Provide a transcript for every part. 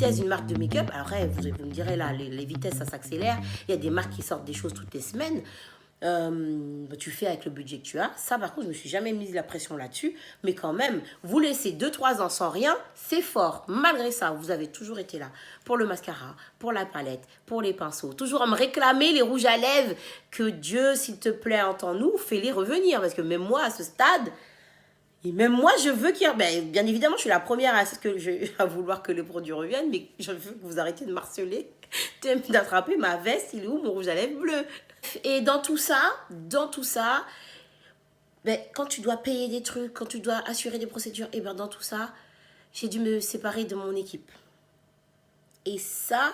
vitesse d'une marque de make-up, alors après, vous me direz là, les vitesses, ça s'accélère. Il y a des marques qui sortent des choses toutes les semaines. Tu fais avec le budget que tu as. Ça, par contre, je me suis jamais mis la pression là-dessus. Mais quand même, vous laissez 2-3 ans sans rien, c'est fort. Malgré ça, vous avez toujours été là pour le mascara, pour la palette, pour les pinceaux. Toujours à me réclamer les rouges à lèvres. Que Dieu, s'il te plaît, entends-nous, fais-les revenir. Parce que même moi, à ce stade, et même moi, je veux qu'il y ait... Ben, bien évidemment, je suis la première à vouloir que les produits reviennent, mais je veux que vous arrêtiez de m'harceler, d'attraper ma veste, il est où mon rouge à lèvres bleu? Et dans tout ça, ben, quand tu dois payer des trucs, quand tu dois assurer des procédures, et ben dans tout ça, j'ai dû me séparer de mon équipe. Et ça,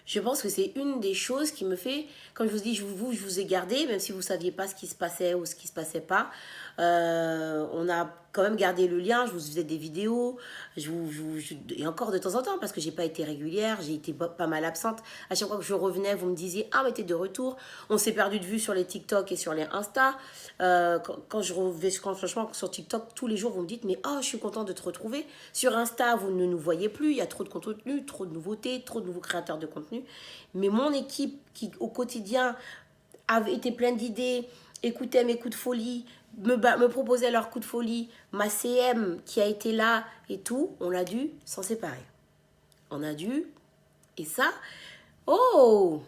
je pense que c'est une des choses qui me fait, comme je vous dis, je vous ai gardé, même si vous ne saviez pas ce qui se passait ou ce qui ne se passait pas. On a quand même gardé le lien, je vous faisais des vidéos, et encore de temps en temps, parce que j'ai pas été régulière, j'ai été pas mal absente. À chaque fois que je revenais, vous me disiez, ah mais t'es de retour. On s'est perdu de vue sur les TikTok et sur les Insta. Franchement, sur TikTok, tous les jours, vous me dites, mais oh, je suis contente de te retrouver. Sur Insta, vous ne nous voyez plus, il y a trop de contenu, trop de nouveautés, trop de nouveaux créateurs de contenu. Mais mon équipe, qui au quotidien avait été pleine d'idées, écoutait mes coups de folie, me proposait leurs coups de folie, ma CM qui a été là et tout, on a dû s'en séparer. On a dû, et ça, oh,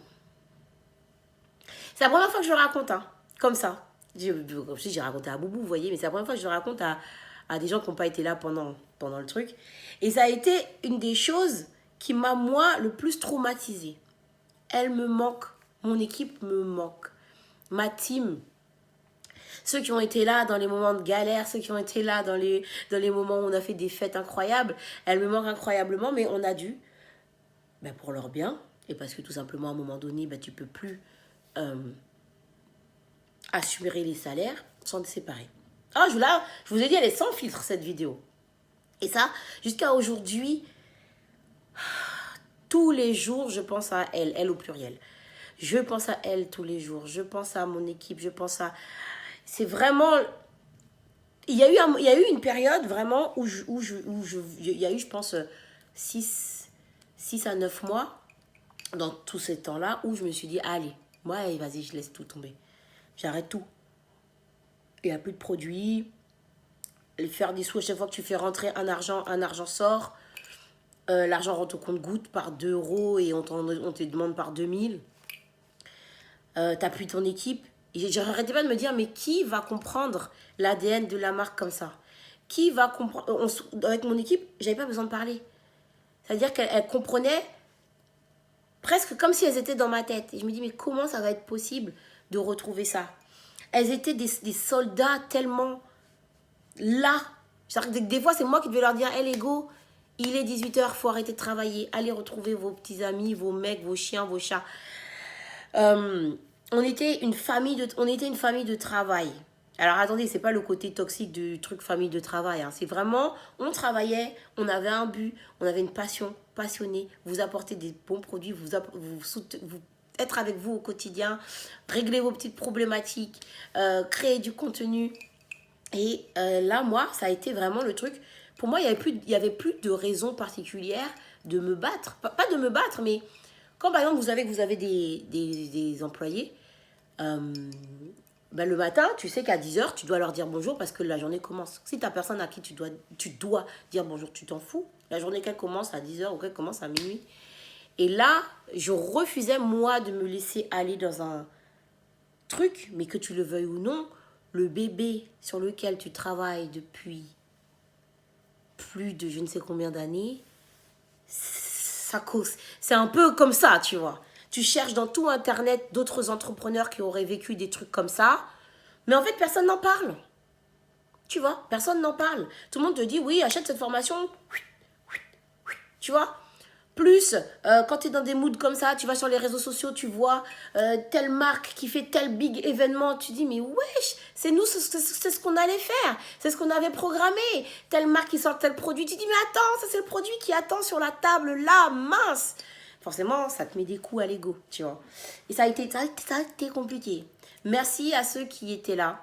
c'est la première fois que je le raconte, hein, comme ça. J'ai raconté à Boubou, vous voyez, mais c'est la première fois que je le raconte à des gens qui n'ont pas été là pendant le truc. Et ça a été une des choses qui m'a, moi, le plus traumatisée. Elle me manque, mon équipe me manque, ma team. Ceux qui ont été là dans les moments de galère, ceux qui ont été là dans les moments où on a fait des fêtes incroyables, elles me manquent incroyablement, mais on a dû, ben pour leur bien, et parce que tout simplement à un moment donné, ben tu peux plus assurer les salaires, sans te séparer. Ah, je vous ai dit, elle est sans filtre cette vidéo. Et ça, jusqu'à aujourd'hui, tous les jours, je pense à elle au pluriel. Je pense à elle tous les jours, je pense à mon équipe, je pense à... C'est vraiment... Il y a eu une période vraiment où il y a eu, je pense, 6 à 9 mois dans tous ces temps-là où je me suis dit, allez, moi, vas-y, je laisse tout tomber. J'arrête tout. Il n'y a plus de produits. Faire des sous, à chaque fois que tu fais rentrer un argent sort. L'argent rentre au compte-goutte par 2 € et on te demande par 2000. T'as plus ton équipe. J'arrêtais pas de me dire, mais qui va comprendre l'ADN de la marque comme ça? Qui va comprendre? Avec mon équipe, j'avais pas besoin de parler. C'est-à-dire qu'elles comprenaient presque comme si elles étaient dans ma tête. Et je me dis, mais comment ça va être possible de retrouver ça? Elles étaient des soldats tellement là. C'est-à-dire que des fois, c'est moi qui devais leur dire, hey les go, il est 18h, faut arrêter de travailler. Allez retrouver vos petits amis, vos mecs, vos chiens, vos chats. On était une famille de travail. Alors attendez, c'est pas le côté toxique du truc famille de travail. Hein. C'est vraiment, on travaillait, on avait un but, on avait une passion, passionné, vous apporter des bons produits, vous être avec vous au quotidien, régler vos petites problématiques, créer du contenu. Et là, moi, ça a été vraiment le truc. Pour moi, il y avait plus de raison particulière de me battre. Pas de me battre, mais quand par exemple, vous savez que vous avez des employés, ben, le matin, tu sais qu'à 10h, tu dois leur dire bonjour parce que la journée commence. Si tu n'as personne à qui tu dois dire bonjour, tu t'en fous. La journée qu'elle commence à 10h ou qu'elle commence à minuit. Et là, je refusais, moi, de me laisser aller dans un truc, mais que tu le veuilles ou non, le bébé sur lequel tu travailles depuis plus de je ne sais combien d'années, ça cause. C'est un peu comme ça, tu vois. Tu cherches dans tout Internet d'autres entrepreneurs qui auraient vécu des trucs comme ça. Mais en fait, personne n'en parle. Tu vois, personne n'en parle. Tout le monde te dit, oui, achète cette formation. Tu vois. Plus, quand tu es dans des moods comme ça, tu vas sur les réseaux sociaux, tu vois telle marque qui fait tel big événement. Tu dis, mais wesh, c'est nous, c'est ce qu'on allait faire. C'est ce qu'on avait programmé. Telle marque qui sort tel produit. Tu dis, mais attends, ça c'est le produit qui attend sur la table là, mince. Forcément, ça te met des coups à l'ego, tu vois. Et ça a été compliqué. Merci à ceux qui étaient là.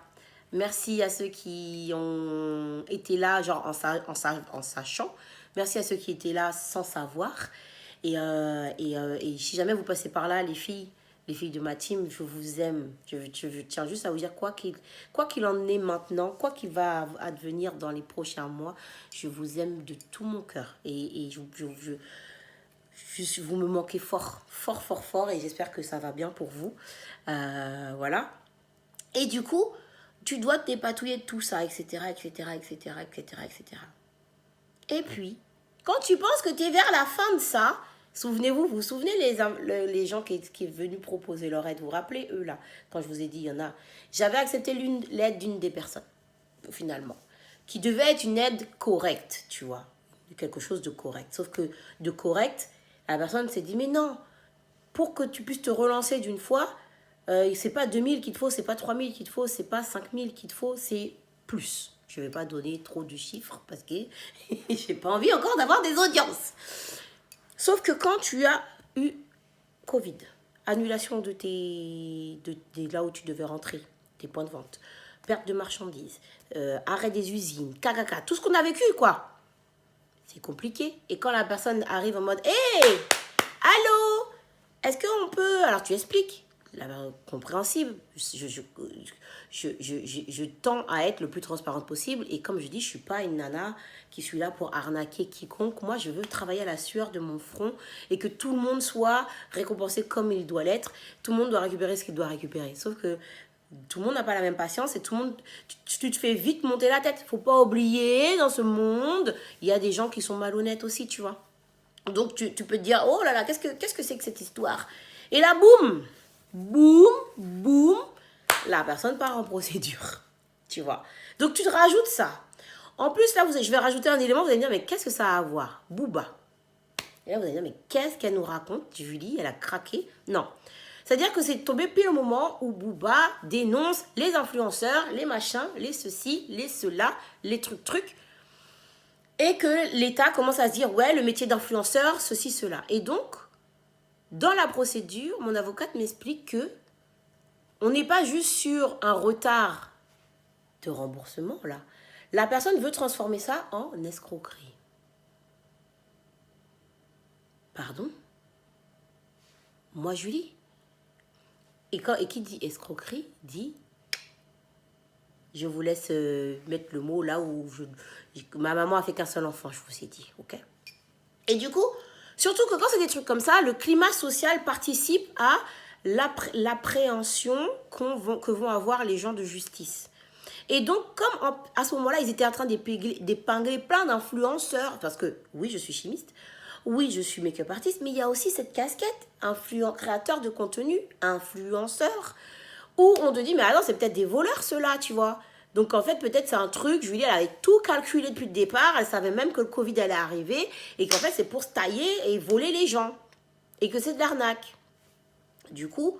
Merci à ceux qui ont été là, genre en sachant. Merci à ceux qui étaient là sans savoir. Et si jamais vous passez par là, les filles de ma team, je vous aime. Je tiens juste à vous dire, quoi qu'il en est maintenant, quoi qu'il va advenir dans les prochains mois, je vous aime de tout mon cœur. Vous me manquez fort, fort, fort, fort. Et j'espère que ça va bien pour vous. Voilà. Et du coup, tu dois te dépatouiller de tout ça, etc., etc., etc., etc., etc. Et puis, quand tu penses que tu es vers la fin de ça, souvenez-vous, vous vous souvenez les gens qui est venus proposer leur aide, vous vous rappelez, eux là, quand je vous ai dit, il y en a. J'avais accepté l'aide d'une des personnes, finalement, qui devait être une aide correcte, tu vois, quelque chose de correct. Sauf que de correct, la personne s'est dit, mais non, pour que tu puisses te relancer d'une fois, c'est pas 2000 qu'il te faut, c'est pas 3000 qu'il te faut, c'est pas 5000 qu'il te faut, c'est plus. Je vais pas donner trop de chiffres parce que j'ai pas envie encore d'avoir des audiences. Sauf que quand tu as eu Covid, annulation de là où tu devais rentrer, tes points de vente, perte de marchandises, arrêt des usines, caca, tout ce qu'on a vécu, quoi. C'est compliqué. Et quand la personne arrive en mode, hé, allô, est-ce qu'on peut... Alors tu expliques, compréhensible. Je tends à être le plus transparente possible. Et comme je dis, je ne suis pas une nana qui suis là pour arnaquer quiconque. Moi, je veux travailler à la sueur de mon front et que tout le monde soit récompensé comme il doit l'être. Tout le monde doit récupérer ce qu'il doit récupérer. Sauf que tout le monde n'a pas la même patience et tout le monde, tu te fais vite monter la tête. Faut pas oublier, dans ce monde, il y a des gens qui sont malhonnêtes aussi, tu vois. Donc tu peux te dire, oh là là, qu'est-ce que c'est que cette histoire? Et là, boum, boum, boum, la personne part en procédure, tu vois. Donc tu te rajoutes ça. En plus, là, je vais rajouter un élément, vous allez me dire, mais qu'est-ce que ça a à voir? Booba. Et là, vous allez me dire, mais qu'est-ce qu'elle nous raconte? Julie, elle a craqué. Non. C'est-à-dire que c'est tombé pile au moment où Booba dénonce les influenceurs, les machins, les ceci, les cela, les trucs. Et que l'État commence à se dire, ouais, le métier d'influenceur, ceci, cela. Et donc, dans la procédure, mon avocate m'explique que on n'est pas juste sur un retard de remboursement, là. La personne veut transformer ça en escroquerie. Pardon? Moi, Julie? Et qui dit escroquerie, dit... Je vous laisse mettre le mot là où ma maman a fait qu'un seul enfant, je vous ai dit, ok? Et du coup, surtout que quand c'est des trucs comme ça, le climat social participe à l'appréhension que vont avoir les gens de justice. Et donc, comme à ce moment-là, ils étaient en train d'épingler plein d'influenceurs, parce que oui, je suis chimiste, oui, je suis make-up artiste, mais il y a aussi cette casquette, créateur de contenu, influenceur, où on te dit, mais attends, c'est peut-être des voleurs ceux-là, tu vois. Donc en fait, peut-être c'est un truc, Julie, elle avait tout calculé depuis le départ, elle savait même que le Covid allait arriver, et qu'en fait c'est pour se tailler et voler les gens, et que c'est de l'arnaque. Du coup,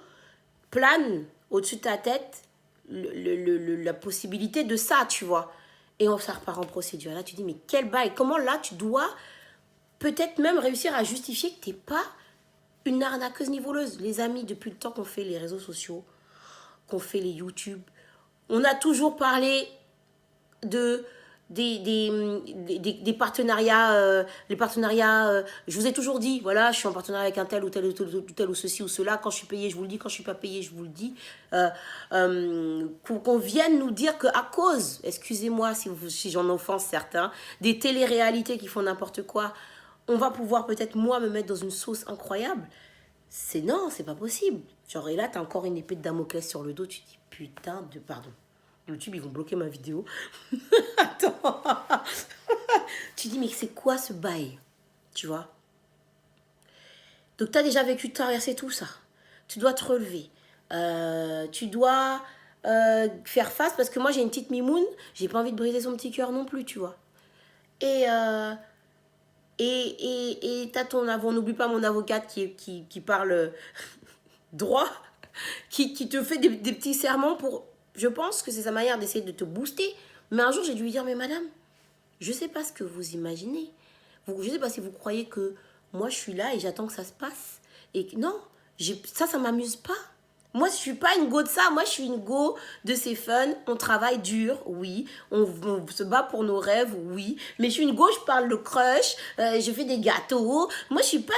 plane au-dessus de ta tête la possibilité de ça, tu vois. Et ça repart en procédure. Là, tu dis, mais quel bail, comment là tu dois peut-être même réussir à justifier que t'es pas une arnaqueuse ni voleuse. Les amis, depuis le temps qu'on fait les réseaux sociaux, qu'on fait les YouTube, on a toujours parlé des partenariats, les partenariats, je vous ai toujours dit, voilà, je suis en partenariat avec un tel ou tel ou tel ou ceci ou cela, quand je suis payé, je vous le dis, quand je suis pas payé, je vous le dis, qu'on vienne nous dire qu'à cause, excusez-moi si j'en offense certains, des téléréalités qui font n'importe quoi, on va pouvoir peut-être moi me mettre dans une sauce incroyable. Non, c'est pas possible. Genre, et là, t'as encore une épée de Damoclès sur le dos, tu te dis, putain de... Pardon. YouTube, ils vont bloquer ma vidéo. Attends. Tu dis, mais c'est quoi ce bail? Tu vois? Donc, tu as déjà vécu, traverser tout ça. Tu dois te relever. Tu dois faire face, parce que moi, j'ai une petite mimoune. J'ai pas envie de briser son petit cœur non plus, tu vois. Et t'as ton avocat, n'oublie pas mon avocate qui parle droit, qui te fait des petits serments pour... Je pense que c'est sa manière d'essayer de te booster. Mais un jour, j'ai dû lui dire, mais madame, je sais pas ce que vous imaginez. Je sais pas si vous croyez que moi, je suis là et j'attends que ça se passe. Et non, ça m'amuse pas. Moi, je suis pas une go de ça. Moi, je suis une go de ces fun. On travaille dur, oui. On se bat pour nos rêves, oui. Mais je suis une go, je parle de crush. Je fais des gâteaux. Moi, je suis pas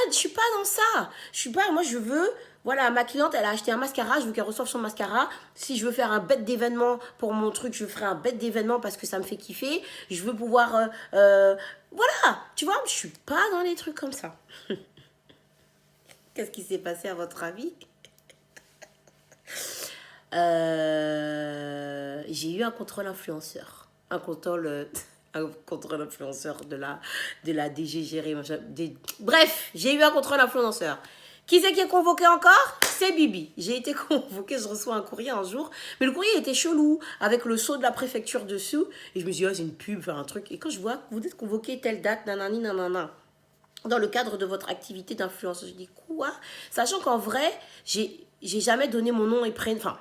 dans ça. Je suis pas, moi, je veux... Voilà, ma cliente, elle a acheté un mascara, je veux qu'elle reçoive son mascara. Si je veux faire un bête d'événement pour mon truc, je ferai un bête d'événement parce que ça me fait kiffer. Je veux pouvoir... voilà, tu vois, je suis pas dans les trucs comme ça. Qu'est-ce qui s'est passé à votre avis? J'ai eu un contrôle influenceur. Un contrôle influenceur de la DG gérée. Bref, j'ai eu un contrôle influenceur. Qui c'est qui est convoqué encore? C'est Bibi. J'ai été convoquée, je reçois un courrier un jour. Mais le courrier était chelou, avec le sceau de la préfecture dessous. Et je me suis dit, oh, c'est une pub, faire un truc. Et quand je vois que vous êtes convoqué telle date, nanani, nanana, dans le cadre de votre activité d'influence, je dis, quoi? Sachant qu'en vrai, j'ai jamais donné mon nom et prénom. Enfin,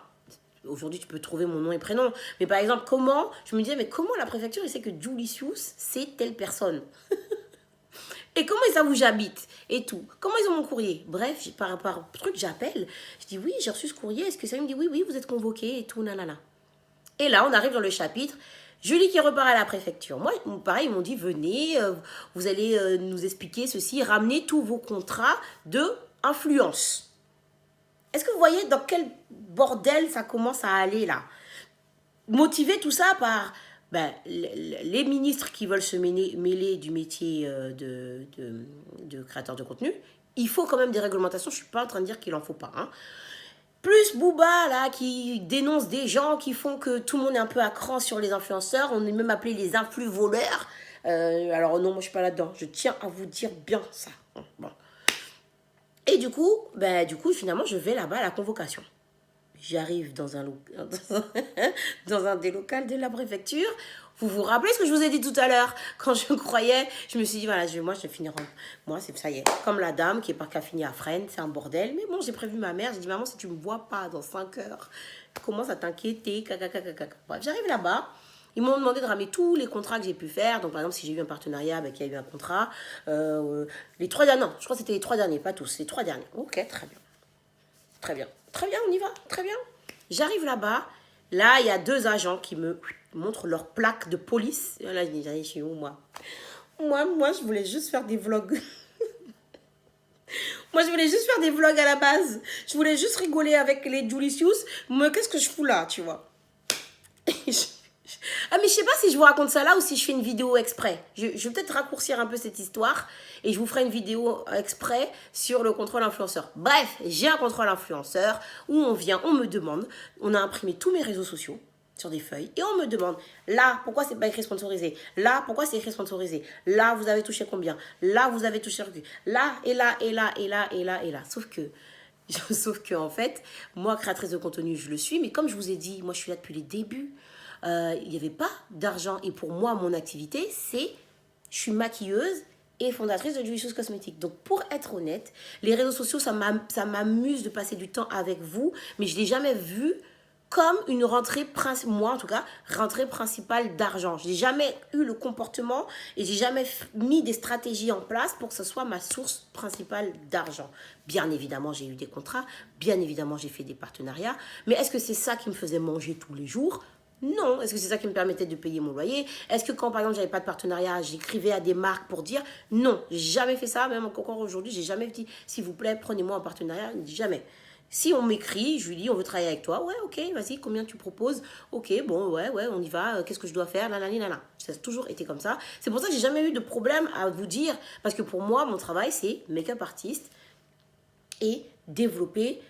aujourd'hui, tu peux trouver mon nom et prénom. Mais par exemple, je me disais, mais comment la préfecture, il sait que Julicius, c'est telle personne? Et comment ils savent où j'habite et tout? Comment ils ont mon courrier? Bref, par truc, j'appelle. Je dis, oui, j'ai reçu ce courrier. Est-ce que ça? Il me dit, oui, oui, vous êtes convoqué et tout, nanana. Et là, on arrive dans le chapitre. Julie qui repart à la préfecture. Moi, pareil, ils m'ont dit, venez, vous allez nous expliquer ceci, ramenez tous vos contrats de influence. Est-ce que vous voyez dans quel bordel ça commence à aller là? Motiver tout ça par les ministres qui veulent se mêler du métier de créateur de contenu. Il faut quand même des réglementations. Je ne suis pas en train de dire qu'il n'en faut pas. Hein. Plus Booba, là, qui dénonce des gens qui font que tout le monde est un peu à cran sur les influenceurs. On est même appelé les influx-voleurs. Alors non, moi, je ne suis pas là-dedans. Je tiens à vous dire bien ça. Bon. Et du coup, finalement, je vais là-bas à la convocation. J'arrive dans un des locaux de la préfecture. Vous vous rappelez ce que je vous ai dit tout à l'heure? Quand je croyais, je me suis dit, voilà, moi, je vais finir Moi, ça y est. Comme la dame qui est pas qu'à finir à Fresnes, c'est un bordel. Mais bon, j'ai prévu ma mère. J'ai dit, maman, si tu me vois pas dans 5 heures, commence à t'inquiéter. Bref, j'arrive là-bas. Ils m'ont demandé de ramener tous les contrats que j'ai pu faire. Donc, par exemple, si j'ai eu un partenariat, qu'il y a eu un contrat. Les 3 derniers, non, je crois que c'était les 3 derniers, pas tous. Les 3 derniers. Ok, très bien. Très bien. Très bien, on y va. Très bien. J'arrive là-bas. Là, il y a 2 agents qui me montrent leur plaque de police. Et là, je dis, je suis où, moi? Moi, je voulais juste faire des vlogs. Moi, je voulais juste faire des vlogs à la base. Je voulais juste rigoler avec les Julicius. Mais qu'est-ce que je fous là, tu vois? Ah, mais je sais pas si je vous raconte ça là ou si je fais une vidéo exprès. Je vais peut-être raccourcir un peu cette histoire et je vous ferai une vidéo exprès sur le contrôle influenceur. Bref, j'ai un contrôle influenceur où on me demande, on a imprimé tous mes réseaux sociaux sur des feuilles et on me demande, là, pourquoi c'est pas écrit sponsorisé? Là, pourquoi c'est écrit sponsorisé? Là, vous avez touché combien? Là, vous avez touché là, et là, et là, et là, et là, et là. Sauf que en fait, moi, créatrice de contenu, je le suis, mais comme je vous ai dit, moi, je suis là depuis les débuts. Il n'y avait pas d'argent. Et pour moi, mon activité, je suis maquilleuse et fondatrice de Julicius Cosmétiques. Donc, pour être honnête, les réseaux sociaux, ça m'amuse de passer du temps avec vous, mais je ne l'ai jamais vu comme une rentrée principale, moi en tout cas, rentrée principale d'argent. Je n'ai jamais eu le comportement et j'ai jamais mis des stratégies en place pour que ce soit ma source principale d'argent. Bien évidemment, j'ai eu des contrats, bien évidemment, j'ai fait des partenariats, mais est-ce que c'est ça qui me faisait manger tous les jours ? Non. Est-ce que c'est ça qui me permettait de payer mon loyer? Est-ce que quand, par exemple, j'avais pas de partenariat, j'écrivais à des marques pour dire non, j'ai jamais fait ça, même encore aujourd'hui, j'ai jamais dit, s'il vous plaît, prenez-moi un partenariat, jamais. Si on m'écrit, je lui dis, on veut travailler avec toi, ouais, ok, vas-y, combien tu proposes? Ok, bon, ouais, on y va, qu'est-ce que je dois faire? Nanana. Ça a toujours été comme ça. C'est pour ça que j'ai jamais eu de problème à vous dire, parce que pour moi, mon travail, c'est make-up artiste et développer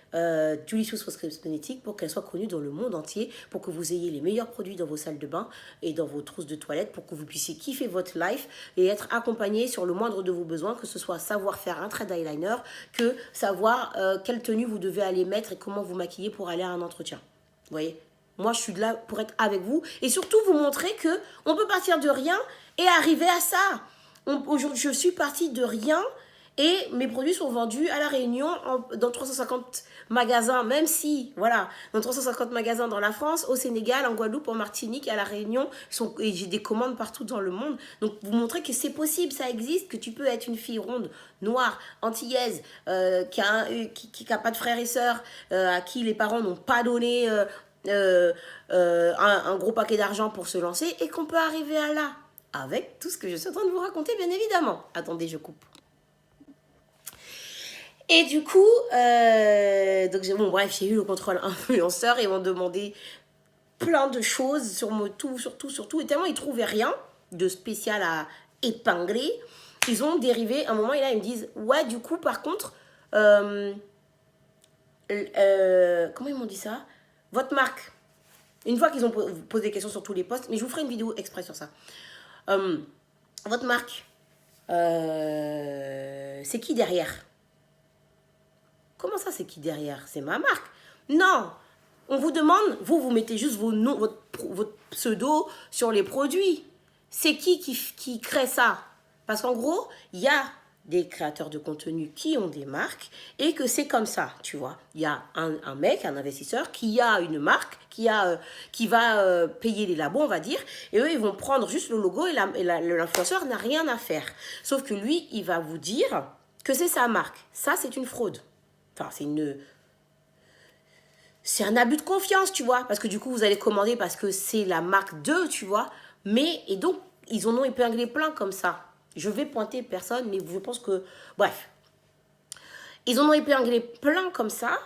Julicius Cosmétiques pour qu'elle soit connue dans le monde entier, pour que vous ayez les meilleurs produits dans vos salles de bain et dans vos trousses de toilette, pour que vous puissiez kiffer votre life et être accompagné sur le moindre de vos besoins, que ce soit savoir faire un trait d'eyeliner, que savoir quelle tenue vous devez aller mettre et comment vous maquiller pour aller à un entretien. Vous voyez, moi je suis là pour être avec vous et surtout vous montrer que on peut partir de rien et arriver à ça. Aujourd'hui, je suis partie de rien. Et mes produits sont vendus à La Réunion dans 350 magasins, même si, voilà, dans 350 magasins dans la France, au Sénégal, en Guadeloupe, en Martinique, à La Réunion, et j'ai des commandes partout dans le monde. Donc, vous montrez que c'est possible, ça existe, que tu peux être une fille ronde, noire, antillaise, qui a pas de frères et sœurs, à qui les parents n'ont pas donné un gros paquet d'argent pour se lancer, et qu'on peut arriver à là, avec tout ce que je suis en train de vous raconter, bien évidemment. Attendez, je coupe. Et du coup, donc bon, bref, j'ai eu le contrôle influenceur et ils m'ont demandé plein de choses sur tout. Et tellement ils trouvaient rien de spécial à épingler, ils ont dérivé un moment et là ils me disent, ouais, du coup, par contre, comment ils m'ont dit ça? Votre marque. Une fois qu'ils ont posé des questions sur tous les posts, mais je vous ferai une vidéo exprès sur ça. Votre marque, c'est qui derrière? Comment ça, c'est qui derrière? C'est ma marque. Non, on vous demande, vous mettez juste vos noms, votre pseudo sur les produits. C'est qui crée ça? Parce qu'en gros, il y a des créateurs de contenu qui ont des marques et que c'est comme ça, tu vois. Il y a un mec, un investisseur qui a une marque, qui va payer les labos, on va dire, et eux, ils vont prendre juste le logo et l'influenceur n'a rien à faire. Sauf que lui, il va vous dire que c'est sa marque. Ça, c'est une fraude. Enfin, c'est un abus de confiance, tu vois. Parce que du coup, vous allez commander parce que c'est la marque d'eux, tu vois. Et donc, ils en ont épinglé plein comme ça. Je vais pointer personne, mais je pense que... Bref. Ils en ont épinglé plein comme ça.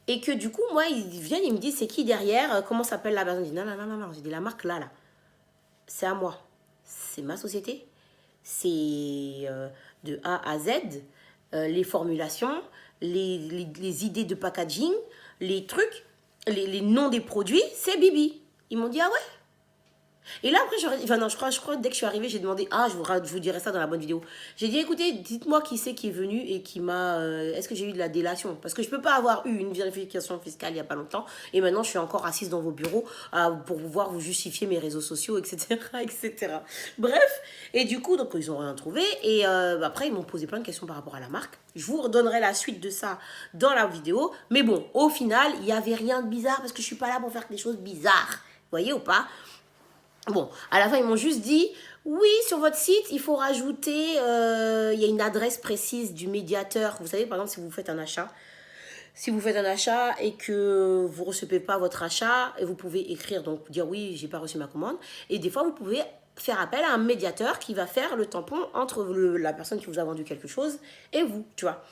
Et que du coup, moi, ils viennent, ils me disent, c'est qui derrière? Comment s'appelle la personne? Je dis, non. J'ai dit, la marque là. C'est à moi. C'est ma société. C'est de A à Z. Les formulations, les idées de packaging, les trucs, les noms des produits, c'est Bibi. Ils m'ont dit, ah ouais? Et là, après, je crois dès que je suis arrivée, j'ai demandé, je vous dirai ça dans la bonne vidéo. J'ai dit, écoutez, dites-moi qui c'est qui est venu et qui m'a... est-ce que j'ai eu de la délation? Parce que je ne peux pas avoir eu une vérification fiscale il n'y a pas longtemps. Et maintenant, je suis encore assise dans vos bureaux pour pouvoir vous justifier mes réseaux sociaux, etc., etc. Bref, et du coup, donc, ils n'ont rien trouvé. Et après, ils m'ont posé plein de questions par rapport à la marque. Je vous redonnerai la suite de ça dans la vidéo. Mais bon, au final, il n'y avait rien de bizarre parce que je ne suis pas là pour faire des choses bizarres. Vous voyez ou pas? Bon, à la fin, ils m'ont juste dit, oui, sur votre site, il faut rajouter, il y a une adresse précise du médiateur. Vous savez, par exemple, si vous faites un achat et que vous ne recevez pas votre achat, et vous pouvez écrire, donc dire, oui, j'ai pas reçu ma commande. Et des fois, vous pouvez faire appel à un médiateur qui va faire le tampon entre la personne qui vous a vendu quelque chose et vous, tu vois.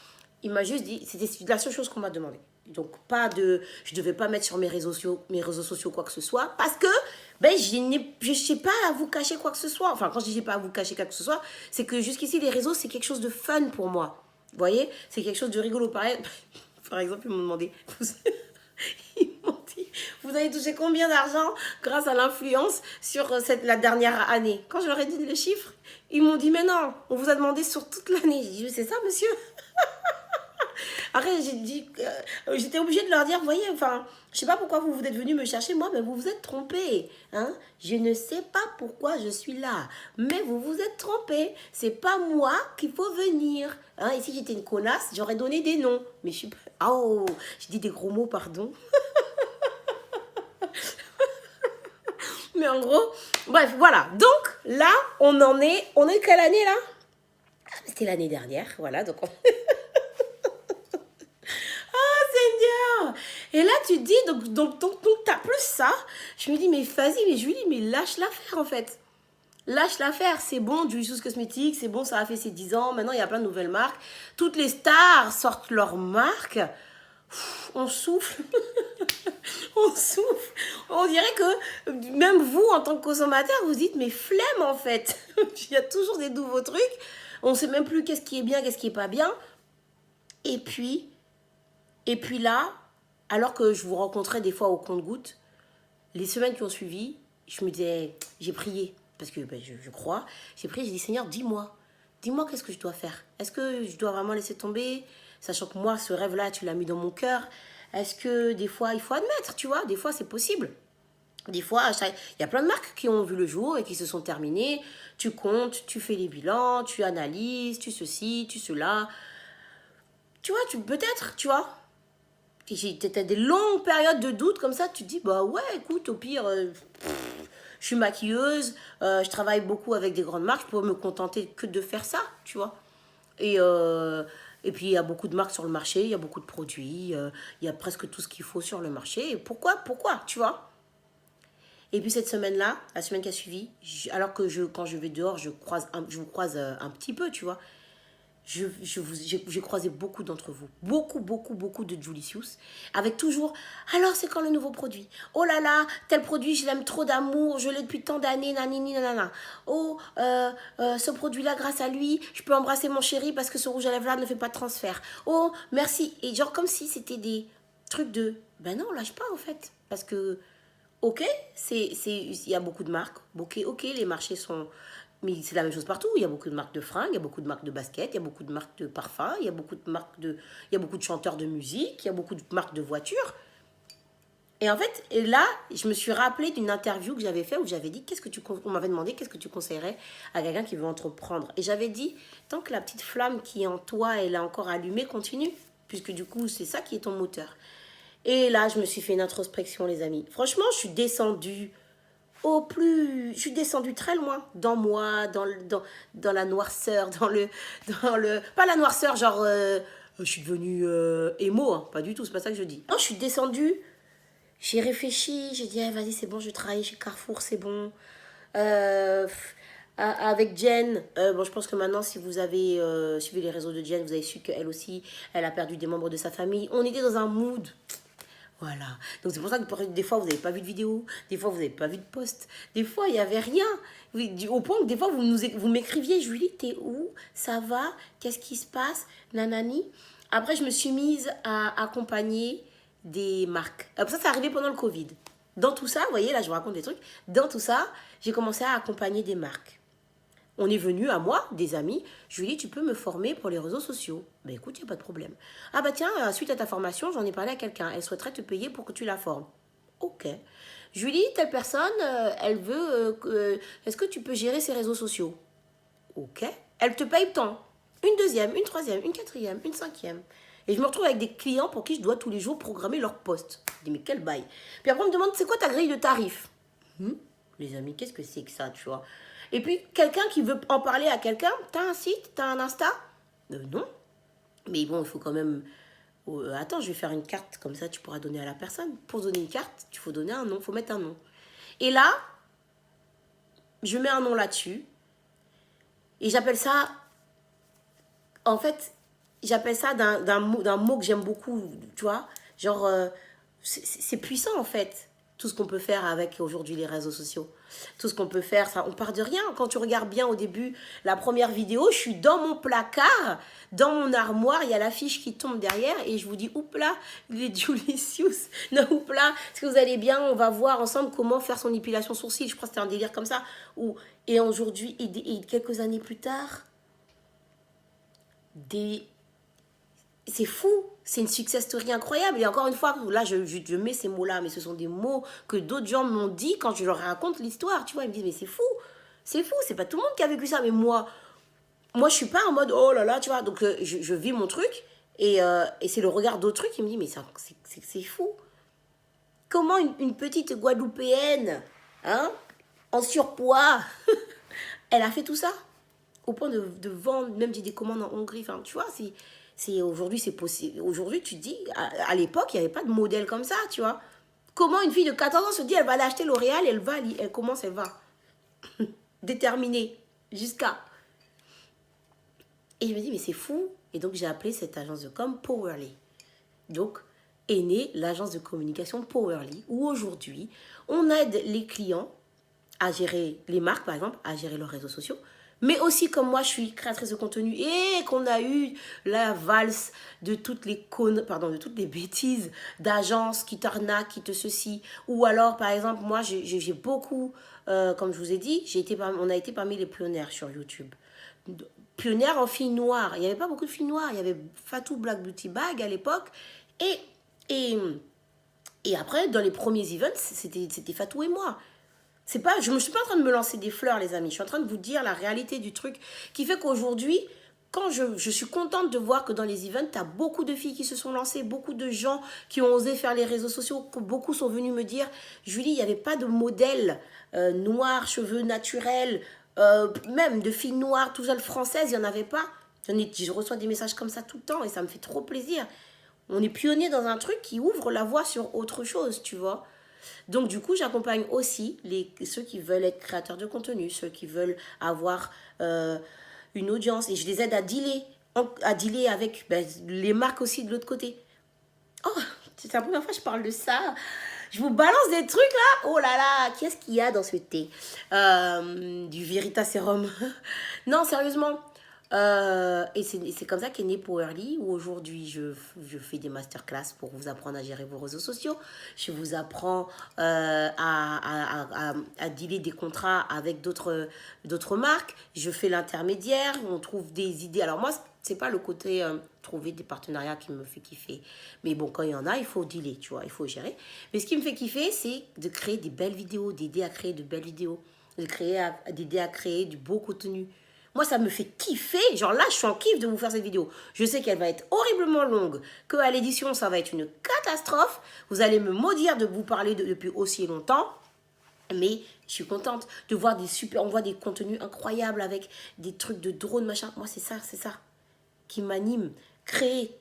Il m'a juste dit, c'était la seule chose qu'on m'a demandé. Donc, je ne devais pas mettre sur mes réseaux sociaux quoi que ce soit, parce que je ne sais pas à vous cacher quoi que ce soit. Enfin, quand je dis pas à vous cacher quoi que ce soit, c'est que jusqu'ici, les réseaux, c'est quelque chose de fun pour moi. Vous voyez? C'est quelque chose de rigolo. Par exemple, ils m'ont demandé, vous avez touché combien d'argent grâce à l'influence sur la dernière année? Quand je leur ai dit le chiffre, ils m'ont dit, mais non, on vous a demandé sur toute l'année. J'ai dit, c'est ça, monsieur? Après, j'étais obligée de leur dire, voyez, enfin, je sais pas pourquoi vous êtes venus me chercher, moi, mais vous vous êtes trompés. Hein? Je ne sais pas pourquoi je suis là, mais vous vous êtes trompés. C'est pas moi qu'il faut venir. Hein? Et si j'étais une connasse, j'aurais donné des noms. Mais je suis pas... Oh, je dis des gros mots, pardon. Mais en gros, bref, voilà. Donc, là, on est quelle année, là? C'était l'année dernière, voilà, donc et là, tu te dis, donc t'as plus ça. Je me dis, mais vas-y, mais je lui dis, mais lâche l'affaire, en fait. Lâche l'affaire, c'est bon, Juiceuse Cosmétiques, c'est bon, ça a fait ses 10 ans. Maintenant, il y a plein de nouvelles marques. Toutes les stars sortent leurs marques. On souffle. On souffle. On dirait que même vous, en tant que consommateur, vous dites, mais flemme, en fait. Il y a toujours des nouveaux trucs. On ne sait même plus qu'est-ce qui est bien, qu'est-ce qui n'est pas bien. Et puis là, alors que je vous rencontrais des fois au compte-gouttes, les semaines qui ont suivi, je me disais, j'ai prié, parce que je crois, j'ai prié, j'ai dit, Seigneur, dis-moi qu'est-ce que je dois faire? Est-ce que je dois vraiment laisser tomber? Sachant que moi, ce rêve-là, tu l'as mis dans mon cœur. Est-ce que des fois, il faut admettre, tu vois, des fois, c'est possible. Des fois, il y a plein de marques qui ont vu le jour et qui se sont terminées. Tu comptes, tu fais les bilans, tu analyses, tu ceci, tu cela. tu vois, peut-être, tu vois. T'as des longues périodes de doute comme ça, tu te dis, bah ouais, écoute, au pire, je suis maquilleuse, je travaille beaucoup avec des grandes marques, je pourrais me contenter que de faire ça, tu vois. Et, euh, et puis, il y a beaucoup de marques sur le marché, il y a beaucoup de produits, il y a presque tout ce qu'il faut sur le marché. Et pourquoi, tu vois. Et puis cette semaine-là, la semaine qui a suivi, alors que quand je vais dehors, je vous croise un petit peu, tu vois. J'ai croisé beaucoup d'entre vous, beaucoup de Julicius, avec toujours, alors c'est quand le nouveau produit? Oh là là, tel produit, je l'aime trop d'amour, je l'ai depuis tant d'années, nanini, nanana. Oh, ce produit-là, grâce à lui, je peux embrasser mon chéri parce que ce rouge à lèvres-là ne fait pas de transfert. Oh, merci. Et genre comme si c'était des trucs de, ben non, lâche pas en fait, parce que ok, il y a beaucoup de marques. Ok, les marchés sont... Mais c'est la même chose partout. Il y a beaucoup de marques de fringues, il y a beaucoup de marques de baskets, il y a beaucoup de marques de parfums, il y a beaucoup de marques de... Il y a beaucoup de chanteurs de musique, il y a beaucoup de marques de voitures. Et en fait, et là, je me suis rappelé d'une interview que j'avais fait où j'avais dit, on m'avait demandé qu'est-ce que tu conseillerais à quelqu'un qui veut entreprendre. Et j'avais dit, tant que la petite flamme qui est en toi, elle est encore allumée, continue. Puisque du coup, c'est ça qui est ton moteur. Et là, je me suis fait une introspection, les amis. Franchement, je suis descendue je suis descendue très loin dans moi, dans la noirceur, pas la noirceur, genre, je suis devenue émo, hein, pas du tout, c'est pas ça que je dis. Non, je suis descendue, j'ai réfléchi, j'ai dit, ah, vas-y, c'est bon, je travaille chez Carrefour, c'est bon. Euh, avec Jen, bon, je pense que maintenant, si vous avez suivi les réseaux de Jen, vous avez su qu'elle aussi, elle a perdu des membres de sa famille. On était dans un mood. Voilà. Donc c'est pour ça que des fois, vous n'avez pas vu de vidéo, des fois, vous n'avez pas vu de post, des fois, il n'y avait rien. Au point que des fois, vous m'écriviez, Julie, t'es où? Ça va? Qu'est-ce qui se passe? Nanani. Après, je me suis mise à accompagner des marques. Ça, c'est arrivé pendant le Covid. Dans tout ça, vous voyez, là, je vous raconte des trucs. Dans tout ça, j'ai commencé à accompagner des marques. On est venu à moi, des amis. Je lui ai dit, tu peux me former pour les réseaux sociaux. Ben écoute, il n'y a pas de problème. Ah bah tiens, suite à ta formation, j'en ai parlé à quelqu'un. Elle souhaiterait te payer pour que tu la formes. Ok. Je lui ai dit, telle personne, elle veut... est-ce que tu peux gérer ses réseaux sociaux? Ok. Elle te paye tant. Une deuxième, une troisième, une quatrième, une cinquième. Et je me retrouve avec des clients pour qui je dois tous les jours programmer leur poste. Je dis, mais quel bail. Puis après, on me demande, c'est quoi ta grille de tarifs? Les amis, qu'est-ce que c'est que ça, tu vois? Et puis, quelqu'un qui veut en parler à quelqu'un, t'as un site, t'as un Insta? Non. Mais bon, il faut quand même... attends, je vais faire une carte, comme ça tu pourras donner à la personne. Pour donner une carte, il faut donner un nom, il faut mettre un nom. Et là, je mets un nom là-dessus. Et j'appelle ça... En fait, j'appelle ça d'un mot que j'aime beaucoup, tu vois? Genre, c'est puissant, en fait. Tout ce qu'on peut faire avec aujourd'hui les réseaux sociaux. Tout ce qu'on peut faire, ça, on part de rien. Quand tu regardes bien au début, la première vidéo, je suis dans mon placard, dans mon armoire, il y a l'affiche qui tombe derrière et je vous dis, oups là, les Julicius. Non, oups là, est-ce que vous allez bien? On va voir ensemble comment faire son épilation sourcil. Je crois que c'était un délire comme ça. Et aujourd'hui, et quelques années plus tard, c'est fou, c'est une success story incroyable. Et encore une fois, là, je mets ces mots-là, mais ce sont des mots que d'autres gens m'ont dit quand je leur raconte l'histoire. Tu vois, ils me disent, mais c'est fou, c'est pas tout le monde qui a vécu ça. Mais moi je suis pas en mode, oh là là, tu vois. Donc, je vis mon truc, et c'est le regard d'autrui qui me dit, mais c'est fou. Comment une petite Guadeloupéenne, hein, en surpoids, elle a fait tout ça? Au point de vendre, même j'ai des commandes en Hongrie, enfin, tu vois, aujourd'hui, c'est possible. Aujourd'hui, tu te dis, à l'époque, il n'y avait pas de modèle comme ça, tu vois. Comment une fille de 14 ans se dit, elle va aller acheter L'Oréal, elle va. Déterminée, jusqu'à. Et je me dis, mais c'est fou. Et donc, j'ai appelé cette agence de com Powerly. Donc, est née l'agence de communication Powerly, où aujourd'hui, on aide les clients à gérer les marques, par exemple, à gérer leurs réseaux sociaux. Mais aussi, comme moi, je suis créatrice de contenu et qu'on a eu la valse de toutes les de toutes les bêtises d'agences qui t'arnaquent, qui te ceci. Ou alors, par exemple, moi, j'ai beaucoup, comme je vous ai dit, on a été parmi les pionnières sur YouTube. Pionnières en filles noires. Il n'y avait pas beaucoup de filles noires. Il y avait Fatou Black Beauty Bag à l'époque. Et après, dans les premiers events, c'était Fatou et moi. Je ne me suis pas en train de me lancer des fleurs, les amis. Je suis en train de vous dire la réalité du truc qui fait qu'aujourd'hui, quand je suis contente de voir que dans les events, tu as beaucoup de filles qui se sont lancées, beaucoup de gens qui ont osé faire les réseaux sociaux, que beaucoup sont venus me dire, Julie, il n'y avait pas de modèle noir, cheveux naturels, même de filles noires, tout seul françaises, il n'y en avait pas. Je reçois des messages comme ça tout le temps et ça me fait trop plaisir. On est pionnier dans un truc qui ouvre la voie sur autre chose, tu vois. Donc du coup, j'accompagne aussi ceux qui veulent être créateurs de contenu, ceux qui veulent avoir une audience et je les aide à dealer avec les marques aussi de l'autre côté. Oh, c'est la première fois que je parle de ça. Je vous balance des trucs là. Oh là là, qu'est-ce qu'il y a dans ce thé du Verita Serum. Non, sérieusement. Et c'est comme ça qu'est né Powerly, où aujourd'hui je fais des masterclass pour vous apprendre à gérer vos réseaux sociaux. Je vous apprends à dealer des contrats avec d'autres marques. Je fais l'intermédiaire, on trouve des idées. Alors moi, c'est pas le côté trouver des partenariats qui me fait kiffer. Mais bon, quand il y en a, il faut dealer, tu vois, il faut gérer. Mais ce qui me fait kiffer, c'est de créer des belles vidéos, d'aider à créer de belles vidéos, d'aider à créer du beau contenu. Moi, ça me fait kiffer. Genre là, je suis en kiff de vous faire cette vidéo. Je sais qu'elle va être horriblement longue, qu'à l'édition, ça va être une catastrophe. Vous allez me maudire de vous parler depuis aussi longtemps. Mais je suis contente de voir on voit des contenus incroyables avec des trucs de drone, machin. Moi, c'est ça qui m'anime. Créer,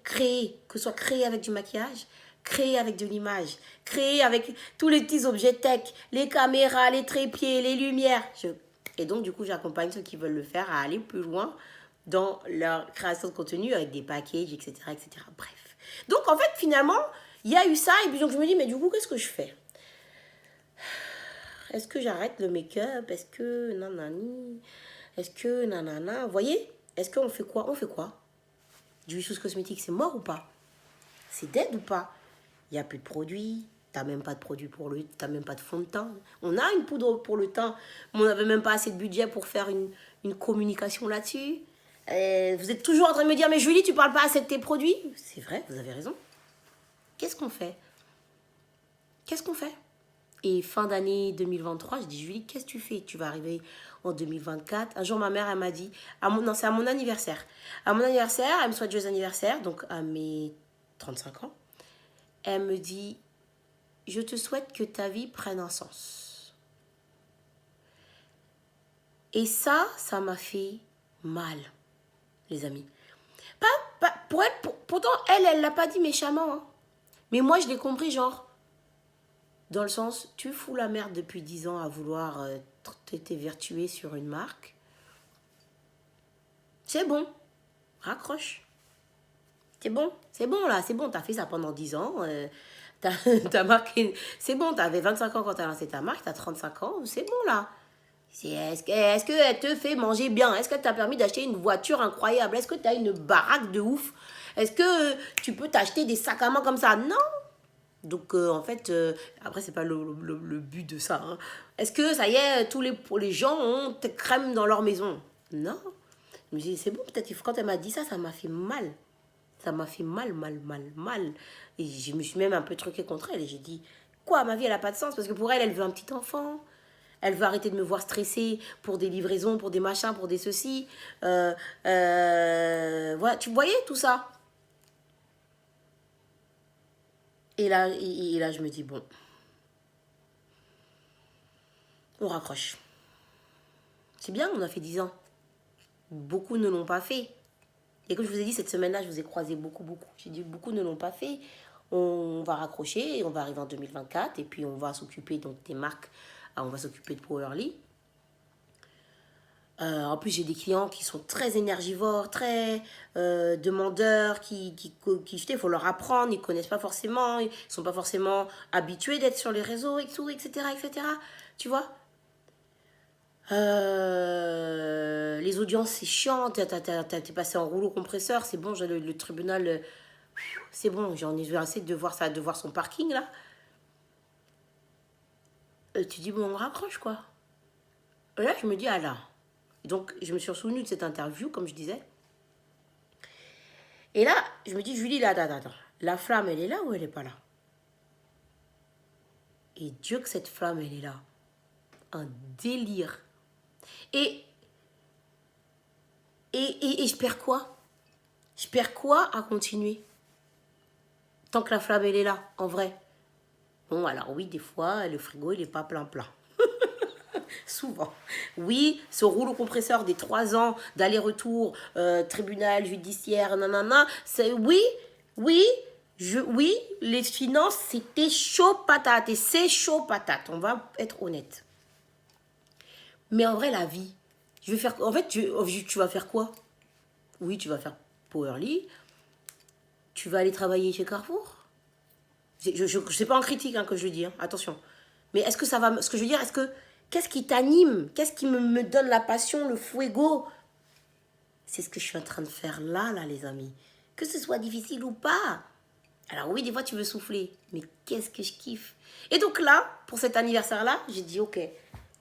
que ce soit créer avec du maquillage, créer avec de l'image, créer avec tous les petits objets tech, les caméras, les trépieds, les lumières. Et donc, du coup, j'accompagne ceux qui veulent le faire à aller plus loin dans leur création de contenu avec des packages, etc., etc. Bref. Donc, en fait, finalement, il y a eu ça. Et puis, donc, je me dis, mais du coup, qu'est-ce que je fais? Est-ce que j'arrête le make-up? Est-ce que nanani? Est-ce que nanana? Vous voyez? Est-ce qu'on fait quoi? On fait quoi? Du Vicious Cosmétique, c'est mort ou pas? C'est dead ou pas? Il n'y a plus de produits. T'as même pas de produit t'as même pas de fond de teint. On a une poudre pour le teint, mais on n'avait même pas assez de budget pour faire une communication là-dessus. Vous êtes toujours en train de me dire, mais Julie, tu parles pas assez de tes produits? C'est vrai, vous avez raison. Qu'est-ce qu'on fait? Et fin d'année 2023, je dis, Julie, qu'est-ce que tu fais? Tu vas arriver en 2024. Un jour, ma mère, elle m'a dit, non, c'est à mon anniversaire. À mon anniversaire, elle me souhaite joyeux anniversaire, donc à mes 35 ans. Elle me dit, je te souhaite que ta vie prenne un sens. Et ça m'a fait mal, les amis. Pourtant, elle l'a pas dit méchamment. Hein. Mais moi, je l'ai compris, genre, dans le sens, tu fous la merde depuis 10 ans à vouloir t'évertuer sur une marque. C'est bon, raccroche. C'est bon là, c'est bon, t'as fait ça pendant 10 ans. T'as marqué. C'est bon, t'avais 25 ans quand t'as lancé ta marque, t'as 35 ans, c'est bon là. Est-ce qu'elle te fait manger bien? Est-ce qu'elle t'a permis d'acheter une voiture incroyable? Est-ce que t'as une baraque de ouf? Est-ce que tu peux t'acheter des sacs à main comme ça? Non. Donc en fait, après c'est pas le but de ça. Hein. Est-ce que ça y est, les gens ont des crèmes dans leur maison? Non. Je me dis, c'est bon, peut-être quand elle m'a dit ça m'a fait mal. Ça m'a fait mal. Et je me suis même un peu truquée contre elle. Et j'ai dit, quoi, ma vie, elle n'a pas de sens. Parce que pour elle, elle veut un petit enfant. Elle veut arrêter de me voir stressée pour des livraisons, pour des machins, pour des ceci. Voilà, tu voyais tout ça. Et là, je me dis, bon, on raccroche. C'est bien, on a fait 10 ans. Beaucoup ne l'ont pas fait. Et comme je vous ai dit, cette semaine-là, je vous ai croisé beaucoup. J'ai dit, beaucoup ne l'ont pas fait. On va raccrocher et on va arriver en 2024. Et puis, on va s'occuper donc des marques. On va s'occuper de Powerly. En plus, j'ai des clients qui sont très énergivores, très demandeurs, il faut leur apprendre, ils ne connaissent pas forcément, ils ne sont pas forcément habitués d'être sur les réseaux et tout, etc. Tu vois? Les audiences, c'est chiant, t'es passé en rouleau compresseur, c'est bon, le tribunal, c'est bon, j'en ai assez de voir ça, de voir son parking là. Tu dis, bon, on raccroche quoi. Et là, je me dis, ah là. Donc, je me suis souvenue de cette interview, comme je disais. Et là, je me dis, Julie, là, attends. La flamme, elle est là ou elle n'est pas là? Et Dieu que cette flamme, elle est là. Un délire. Et Et je perds quoi? Je perds quoi à continuer? Tant que la flamme, elle est là, en vrai. Bon, alors oui, des fois, le frigo, il n'est pas plein. Souvent. Oui, ce rouleau compresseur des 3 ans d'aller-retour, tribunal judiciaire, nanana, c'est oui, oui, les finances, c'était chaud patate et c'est chaud patate, on va être honnête. Mais en vrai, la vie, je vais faire, en fait, tu vas faire quoi? Oui, tu vas faire Powerly, tu vas aller travailler chez Carrefour. C'est pas en critique hein, que je dis, hein, attention. Mais est-ce que ça va, ce que je veux dire, qu'est-ce qui t'anime? Qu'est-ce qui me donne la passion, le fuego? C'est ce que je suis en train de faire là, les amis. Que ce soit difficile ou pas. Alors oui, des fois tu veux souffler, mais qu'est-ce que je kiffe. Et donc là, pour cet anniversaire-là, j'ai dit, ok,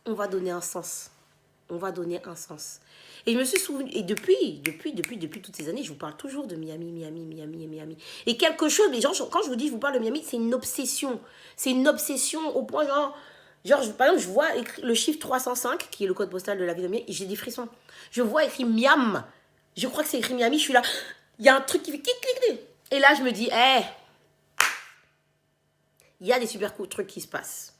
on va donner un sens. On va donner un sens. Et je me suis souvenu, et depuis toutes ces années, je vous parle toujours de Miami, Miami, Miami et Miami. Et quelque chose, les gens, quand je vous dis, je vous parle de Miami, c'est une obsession. C'est une obsession au point, par exemple, je vois le chiffre 305, qui est le code postal de la ville de Miami, et j'ai des frissons. Je vois écrit Miam. Je crois que c'est écrit Miami, je suis là. Il y a un truc qui fait clic, clic, clic. Et là, je me dis, il y a des super cool trucs qui se passent.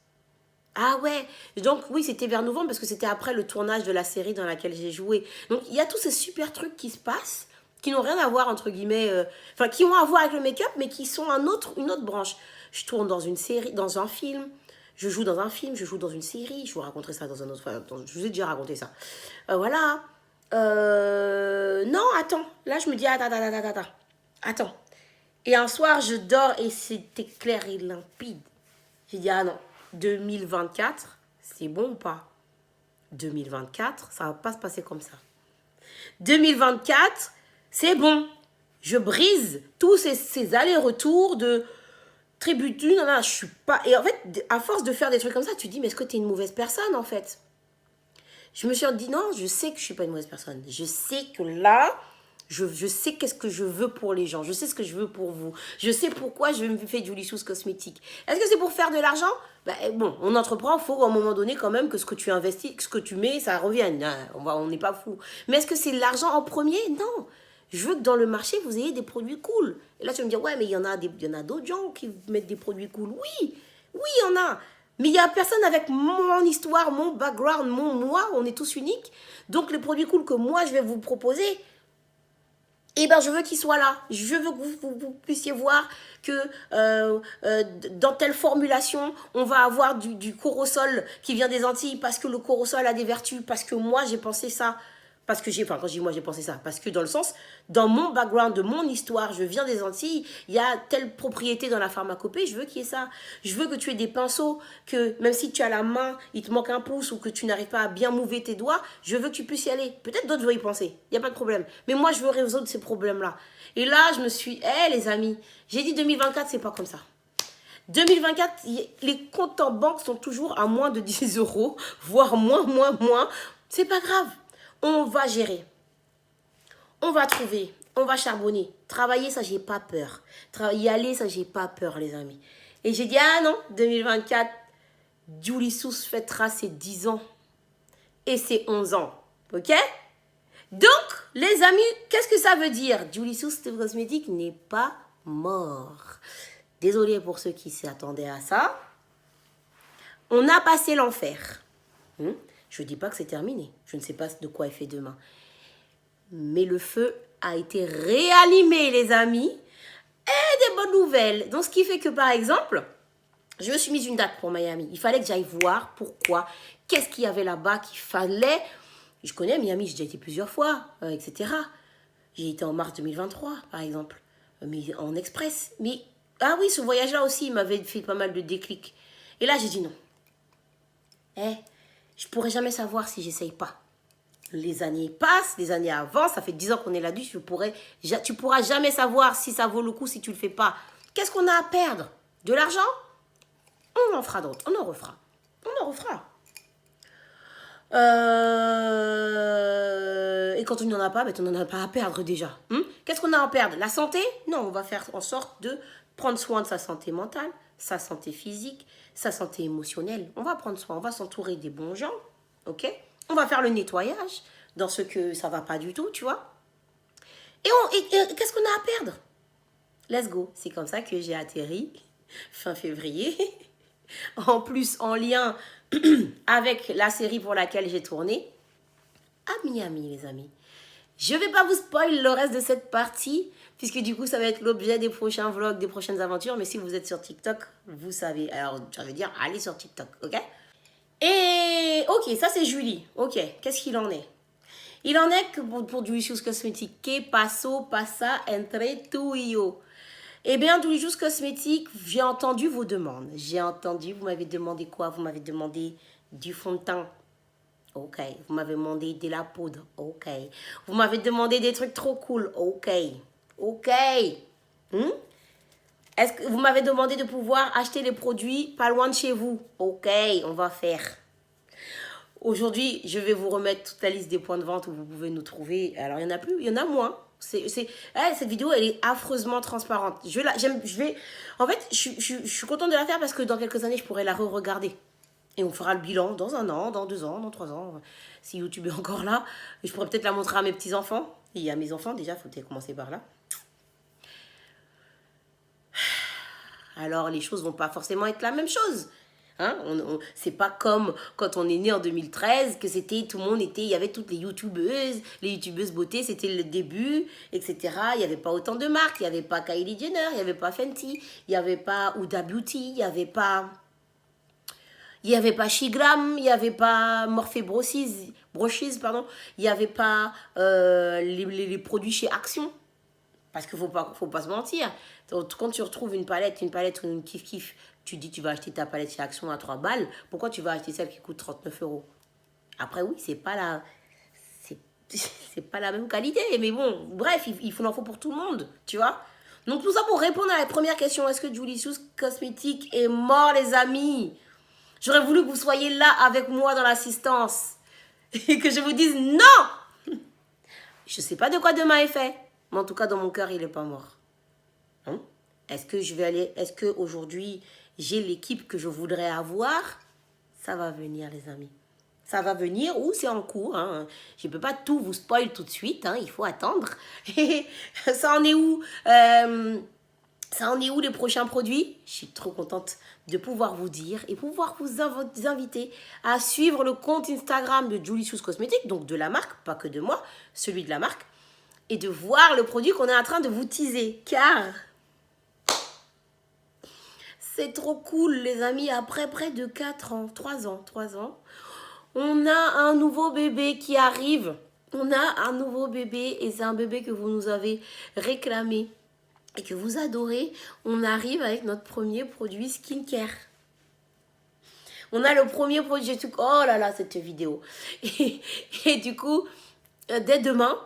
Ah ouais, donc oui, c'était vers novembre parce que c'était après le tournage de la série dans laquelle j'ai joué. Donc il y a tous ces super trucs qui se passent, qui n'ont rien à voir, entre guillemets, enfin qui ont à voir avec le make-up, mais qui sont une autre branche. Je tourne dans une série, dans un film, je joue dans un film, je joue dans une série, je vous raconterai ça dans un autre... je vous ai déjà raconté ça. Voilà. Non, attends, là je me dis, attends. Et un soir, je dors et c'était clair et limpide. J'ai dit, ah non, 2024, c'est bon ou pas? 2024, ça va pas se passer comme ça. 2024, c'est bon. Je brise tous ces allers-retours de tribune. Non, je suis pas... Et en fait, à force de faire des trucs comme ça, tu te dis, mais est-ce que tu es une mauvaise personne, en fait? Je me suis dit, non, je sais que je suis pas une mauvaise personne. Je sais que là... Je sais qu'est-ce que je veux pour les gens. Je sais ce que je veux pour vous. Je sais pourquoi je me fais Julie Sous Cosmétique. Est-ce que c'est pour faire de l'argent? Bon, on entreprend, il faut à un moment donné quand même que ce que tu investis, que ce que tu mets, ça revienne. On n'est pas fou. Mais est-ce que c'est l'argent en premier? Non. Je veux que dans le marché, vous ayez des produits cool. Et là, tu vas me dire, ouais, mais il y en a d'autres gens qui mettent des produits cool. Oui, il y en a. Mais il n'y a personne avec mon histoire, mon background, moi. On est tous uniques. Donc, les produits cool que moi, je vais vous proposer... Eh bien, je veux qu'il soit là. Je veux que vous puissiez voir que dans telle formulation, on va avoir du corosol qui vient des Antilles parce que le corosol a des vertus, parce que moi, j'ai pensé ça. Parce que quand je dis moi, j'ai pensé ça, parce que dans le sens, dans mon background, de mon histoire, je viens des Antilles, il y a telle propriété dans la pharmacopée, je veux qu'il y ait ça. Je veux que tu aies des pinceaux, que même si tu as la main, il te manque un pouce ou que tu n'arrives pas à bien mouver tes doigts, je veux que tu puisses y aller. Peut-être d'autres vont y penser, il n'y a pas de problème. Mais moi, je veux résoudre ces problèmes-là. Et là, je me suis, les amis, j'ai dit 2024, c'est pas comme ça. 2024, les comptes en banque sont toujours à moins de 10 euros, voire moins. C'est pas grave. On va gérer. On va trouver. On va charbonner. Travailler, ça, j'ai pas peur. Y aller, ça, j'ai pas peur, les amis. Et j'ai dit, ah non, 2024, Julie Sous fêtera ses 10 ans. Et ses 11 ans. Ok? Donc, les amis, qu'est-ce que ça veut dire? Julie Sous Cosmétique n'est pas mort. Désolée pour ceux qui s'attendaient à ça. On a passé l'enfer. Je ne dis pas que c'est terminé. Je ne sais pas de quoi est fait demain. Mais le feu a été réallumé, les amis. Et des bonnes nouvelles. Donc, ce qui fait que, par exemple, je me suis mise une date pour Miami. Il fallait que j'aille voir pourquoi. Qu'est-ce qu'il y avait là-bas qu'il fallait. Je connais Miami, j'ai déjà été plusieurs fois, etc. J'ai été en mars 2023, par exemple. Mais en express. Mais, ah oui, ce voyage-là aussi, il m'avait fait pas mal de déclics. Et là, j'ai dit non. Je pourrais jamais savoir si j'essaye pas. Les années passent, les années avancent, ça fait 10 ans qu'on est là-dessus, tu pourras jamais savoir si ça vaut le coup si tu le fais pas. Qu'est-ce qu'on a à perdre? De l'argent? On en fera d'autres, on en refera. Et quand on n'en a pas, on n'en a pas à perdre déjà. Qu'est-ce qu'on a à perdre? La santé? Non, on va faire en sorte de prendre soin de sa santé mentale, sa santé physique, sa santé émotionnelle. On va prendre soin, on va s'entourer des bons gens, ok? On va faire le nettoyage dans ce que ça va pas du tout, tu vois. Et qu'est-ce qu'on a à perdre? Let's go. C'est comme ça que j'ai atterri fin février. En plus, en lien avec la série pour laquelle j'ai tourné à Miami, les amis. Je vais pas vous spoil le reste de cette partie, puisque du coup, ça va être l'objet des prochains vlogs, des prochaines aventures. Mais si vous êtes sur TikTok, vous savez. Alors, ça veut dire, allez sur TikTok, ok? Et, ok, ça c'est Julie. Ok, qu'est-ce qu'il en est? Il en est que pour Delicious Cosmetics, que paso, pasa, entre tu y yo. Eh bien, Delicious Cosmetics, j'ai entendu vos demandes. J'ai entendu, vous m'avez demandé quoi? Vous m'avez demandé du fond de teint. Ok. Vous m'avez demandé de la poudre. Ok. Vous m'avez demandé des trucs trop cool. Ok. Ok. Est-ce que vous m'avez demandé de pouvoir acheter les produits pas loin de chez vous? Ok, on va faire. Aujourd'hui, je vais vous remettre toute la liste des points de vente où vous pouvez nous trouver. Alors, il y en a plus, il y en a moins. Cette vidéo, elle est affreusement transparente. En fait, je suis contente de la faire parce que dans quelques années, je pourrai la re-regarder. Et on fera le bilan dans 1 an, dans 2 ans, dans 3 ans. Si YouTube est encore là, je pourrais peut-être la montrer à mes petits-enfants. Et à mes enfants, déjà, il faut peut-être commencer par là. Alors, les choses vont pas forcément être la même chose. Hein? C'est pas comme quand on est né en 2013, que c'était tout le monde était, il y avait toutes les youtubeuses beauté, c'était le début, etc. Il n'y avait pas autant de marques, il n'y avait pas Kylie Jenner, il n'y avait pas Fenty, il n'y avait pas Huda Beauty, il n'y avait pas Shiglam, il n'y avait pas Morphe Brochise, pardon, il n'y avait pas les produits chez Action. Parce qu'il faut pas se mentir. Donc, quand tu retrouves une palette ou une kiff-kiff, tu dis tu vas acheter ta palette chez Action à 3 balles. Pourquoi tu vas acheter celle qui coûte 39 euros? Après, oui, c'est pas la même qualité. Mais bon, bref, il en faut pour tout le monde, tu vois. Donc, tout ça pour répondre à la première question. Est-ce que Delicious Cosmetics est mort, les amis? J'aurais voulu que vous soyez là avec moi dans l'assistance. Et que je vous dise non. Je sais pas de quoi demain est fait. Mais en tout cas, dans mon cœur, il n'est pas mort. Hein? Est-ce que aujourd'hui, j'ai l'équipe que je voudrais avoir? Ça va venir, les amis. Ça va venir ou c'est en cours. Hein? Je ne peux pas tout vous spoil tout de suite. Hein? Il faut attendre. Ça en est où les prochains produits? Je suis trop contente de pouvoir vous dire et pouvoir vous inviter à suivre le compte Instagram de Delicious Cosmetics, donc de la marque, pas que de moi, celui de la marque. Et de voir le produit qu'on est en train de vous teaser. Car c'est trop cool, les amis. Après près de 3 ans, on a un nouveau bébé qui arrive. On a un nouveau bébé et c'est un bébé que vous nous avez réclamé et que vous adorez. On arrive avec notre premier produit skincare. On a le premier produit. Oh là là, cette vidéo. Et du coup, dès demain...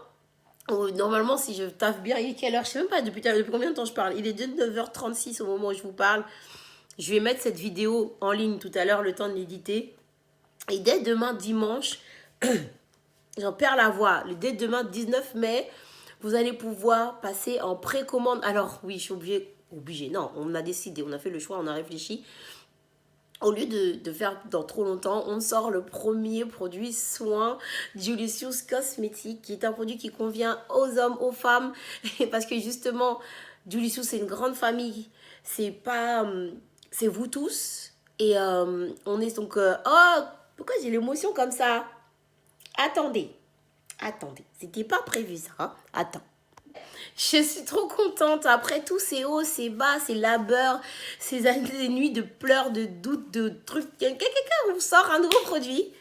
Normalement, si je taffe bien, il est quelle heure? Je sais même pas depuis combien de temps je parle. Il est de 9h36 au moment où je vous parle. Je vais mettre cette vidéo en ligne tout à l'heure, le temps de l'éditer. Et dès demain, dimanche, j'en perds la voix. Dès demain, 19 mai, vous allez pouvoir passer en précommande. Alors, oui, je suis obligée. Non, on a décidé, on a fait le choix, on a réfléchi. Au lieu de faire dans trop longtemps, on sort le premier produit soin Delicious Cosmetics, qui est un produit qui convient aux hommes, aux femmes, parce que justement, Delicious, c'est une grande famille. C'est vous tous. Et on est donc... oh, pourquoi j'ai l'émotion comme ça? Attendez. C'était pas prévu ça. Hein? Attends. Je suis trop contente. Après tous ces hauts, ces bas, ces labeurs, ces nuits de pleurs, de doutes, de trucs. Quelqu'un vous sort un nouveau produit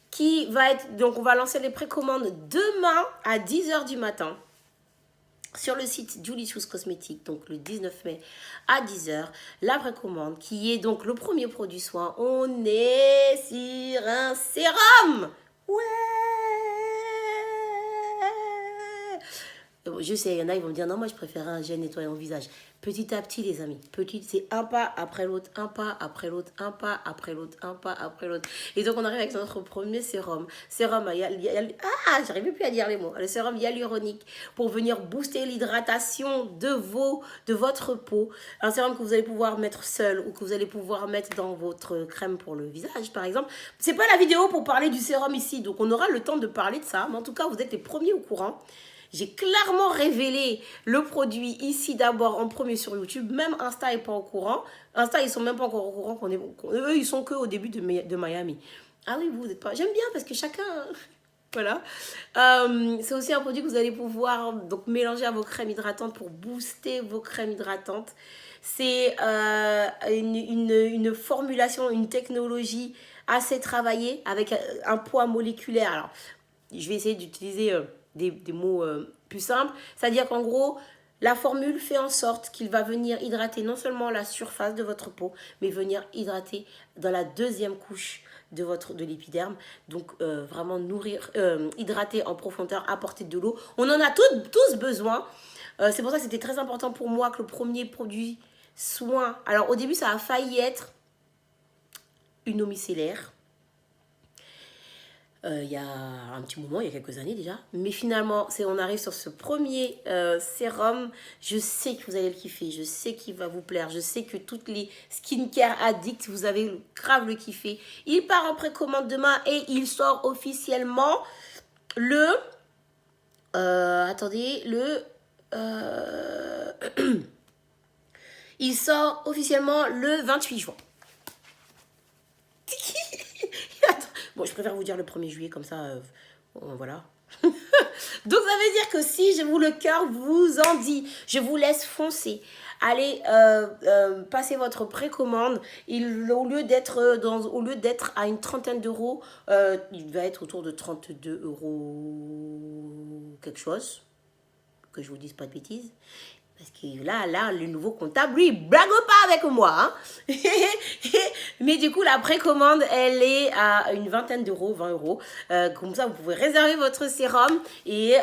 qui va être... Donc, on va lancer les précommandes demain à 10h du matin sur le site Delicious Cosmetics, donc le 19 mai à 10h. La précommande qui est donc le premier produit soin. On est sur un sérum. Ouais. Je sais, il y en a, ils vont me dire, non, moi, je préfère un gel nettoyant visage. Petit à petit, les amis. C'est un pas après l'autre, un pas après l'autre, un pas après l'autre, un pas après l'autre. Et donc, on arrive avec notre premier sérum. Sérum, j'arrive plus à dire les mots. Le sérum hyaluronique pour venir booster l'hydratation de votre peau. Un sérum que vous allez pouvoir mettre seul ou que vous allez pouvoir mettre dans votre crème pour le visage, par exemple. C'est pas la vidéo pour parler du sérum ici. Donc, on aura le temps de parler de ça. Mais en tout cas, vous êtes les premiers au courant. J'ai clairement révélé le produit ici d'abord en premier sur YouTube. Même Insta n'est pas au courant. Insta, ils sont même pas encore au courant eux, ils sont que au début de Miami. Ah oui, vous n'êtes pas... J'aime bien parce que chacun... Voilà. C'est aussi un produit que vous allez pouvoir donc, mélanger à vos crèmes hydratantes pour booster vos crèmes hydratantes. C'est une formulation, une technologie assez travaillée avec un poids moléculaire. Alors, je vais essayer d'utiliser... des mots plus simples. C'est-à-dire qu'en gros, la formule fait en sorte qu'il va venir hydrater non seulement la surface de votre peau, mais venir hydrater dans la deuxième couche de l'épiderme. Donc, vraiment nourrir, hydrater en profondeur, apporter de l'eau. On en a tous besoin. C'est pour ça que c'était très important pour moi que le premier produit soin... Alors, au début, ça a failli être une eau micellaire. Il y a un petit moment, il y a quelques années déjà. Mais finalement, on arrive sur ce premier sérum. Je sais que vous allez le kiffer. Je sais qu'il va vous plaire. Je sais que toutes les skincare addicts, vous avez grave le kiffer. Il part en précommande demain et il sort officiellement le... il sort officiellement le 28 juin. Bon, je préfère vous dire le 1er juillet, comme ça, voilà. Donc, ça veut dire que si le cœur vous en dit, je vous laisse foncer. Allez passer votre précommande. Au lieu d'être à une trentaine d'euros, il va être autour de 32 € quelque chose. Que je vous dise pas de bêtises. Parce que là, le nouveau comptable, lui, il blague pas avec moi. Hein. Mais du coup, la précommande, elle est à une vingtaine d'euros, 20 euros. Comme ça, vous pouvez réserver votre sérum. Et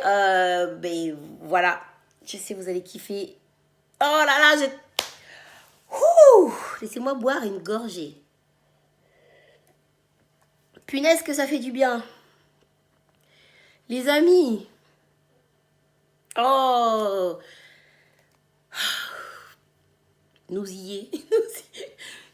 voilà. Je sais, vous allez kiffer. Oh là là, laissez-moi boire une gorgée. Punaise que ça fait du bien. Les amis. Oh. Nous y est.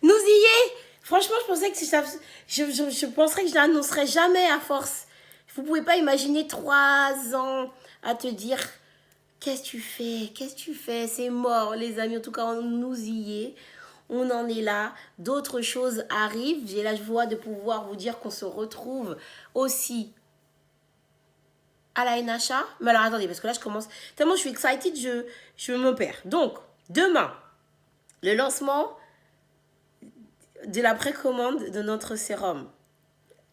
Nous y est. Franchement, je pensais que je penserais que je l'annoncerais jamais à force. Vous pouvez pas imaginer 3 ans à te dire qu'est-ce que tu fais, c'est mort les amis. En tout cas, on nous y est. On en est là. D'autres choses arrivent. J'ai la joie de pouvoir vous dire qu'on se retrouve aussi à la NHA. Mais alors attendez, parce que là je commence, tellement je suis excited, je me perds. Donc, demain, le lancement de la précommande de notre sérum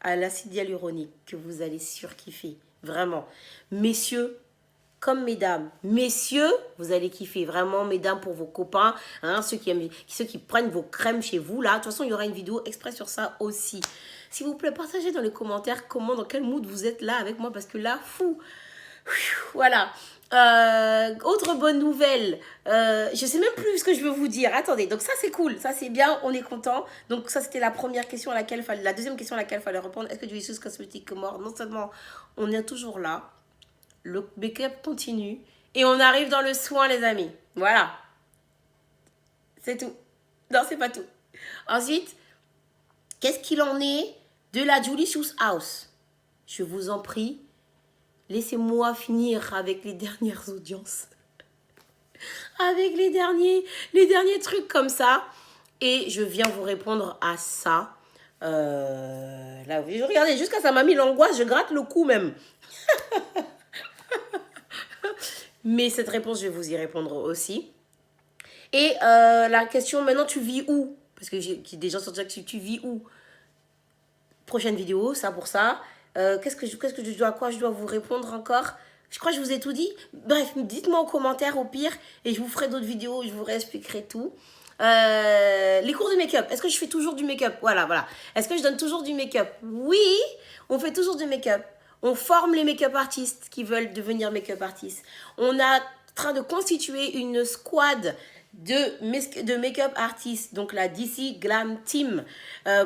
à l'acide hyaluronique que vous allez surkiffer, vraiment. Messieurs comme mesdames, messieurs, vous allez kiffer, vraiment, mesdames, pour vos copains, hein, ceux qui prennent vos crèmes chez vous, là. De toute façon, il y aura une vidéo exprès sur ça aussi. S'il vous plaît, partagez dans les commentaires dans quel mood vous êtes là avec moi, parce que là, voilà. Autre bonne nouvelle, je sais même plus ce que je veux vous dire. Attendez, donc ça c'est cool, ça c'est bien, on est content. Donc ça c'était la première question la deuxième question à laquelle il fallait répondre. Est-ce que du Jesus cosmétique mort? Non seulement on est toujours là, le make-up continue et on arrive dans le soin les amis. Voilà, c'est tout. Non, c'est pas tout. Ensuite, qu'est-ce qu'il en est de la Julicious House? Je vous en prie. Laissez-moi finir avec les dernières audiences. Avec les derniers trucs comme ça. Et je viens vous répondre à ça. Là, regardez, jusqu'à ça m'a mis l'angoisse. Je gratte le cou même. Mais cette réponse, je vais vous y répondre aussi. Et la question, maintenant, tu vis où? Parce que des gens sont déjà que tu vis où? Prochaine vidéo, ça pour ça. Qu'est-ce que je dois vous répondre encore? Je crois que je vous ai tout dit. Bref, dites-moi en commentaire au pire et je vous ferai d'autres vidéos où je vous réexpliquerai tout. Les cours de make-up. Est-ce que je fais toujours du make-up? Voilà. Est-ce que je donne toujours du make-up? Oui, on fait toujours du make-up. On forme les make-up artistes qui veulent devenir make-up artistes. On est en train de constituer une squad de make-up artistes, donc la DC Glam Team,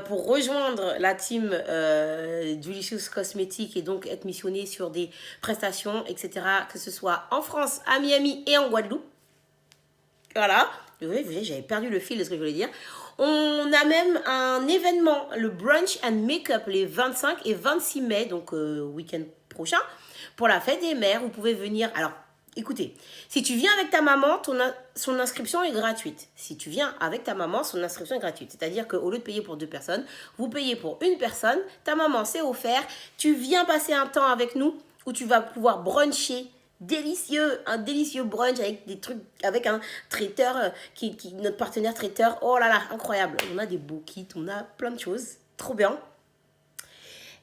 pour rejoindre la team Delicious Cosmetics et donc être missionné sur des prestations, etc., que ce soit en France, à Miami et en Guadeloupe. Voilà, j'avais perdu le fil de ce que je voulais dire. On a même un événement, le Brunch and Makeup, les 25 et 26 mai, donc week-end prochain, pour la fête des mères. Vous pouvez venir. Alors, écoutez, si tu viens avec ta maman, son inscription est gratuite. Si tu viens avec ta maman, son inscription est gratuite. C'est-à-dire qu'au lieu de payer pour 2 personnes, vous payez pour une personne. Ta maman, c'est offert. Tu viens passer un temps avec nous où tu vas pouvoir bruncher. Un délicieux brunch avec des trucs, avec un traiteur notre partenaire traiteur. Oh là là, incroyable. On a des beaux kits, on a plein de choses. Trop bien.